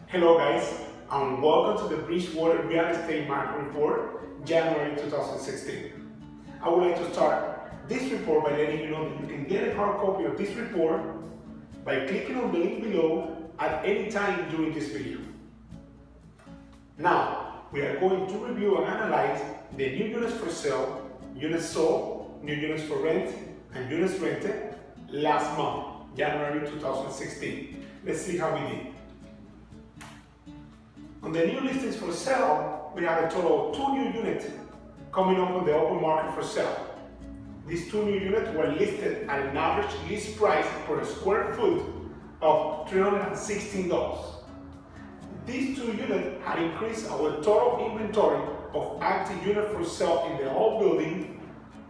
Hello guys, and welcome to the Bridgewater Real Estate Market Report, January 2016. I would like to start this report by letting you know that you can get a hard copy of this report by clicking on the link below at any time during this video. Now, we are going to review and analyze the new units for sale, units sold, new units for rent, and units rented last month, January 2016. Let's see how we did. On the new listings for sale, we have a total of 2 new units coming up on the open market for sale. These 2 new units were listed at an average list price per square foot of $316. These 2 units had increased our total inventory of active units for sale in the whole building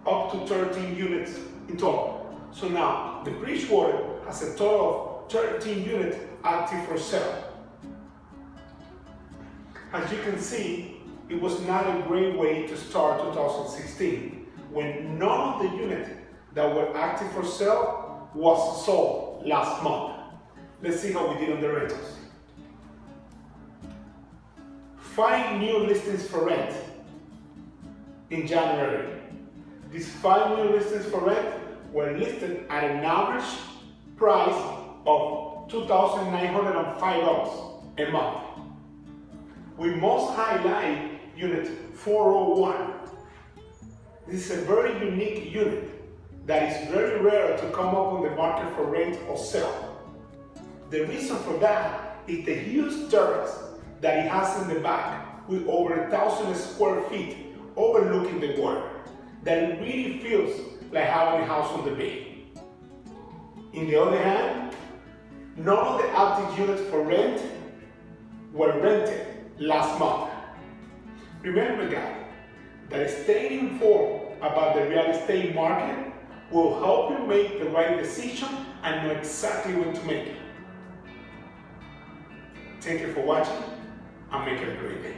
up to 13 units in total. So now, the Bridgewater has a total of 13 units active for sale. As you can see, it was not a great way to start 2016 when none of the units that were active for sale was sold last month. Let's see how we did on the rentals. 5 new listings for rent in January. These 5 new listings for rent were listed at an average price of $2,905 a month. We must highlight unit 401. This is a very unique unit that is very rare to come up on the market for rent or sale. The reason for that is the huge terrace that it has in the back with over 1,000 square feet overlooking the water, that it really feels like having a house on the bay. On the other hand, none of the active units for rent were rented last month. Remember guys, that staying informed about the real estate market will help you make the right decision and know exactly when to make it. Thank you for watching and make it a great day.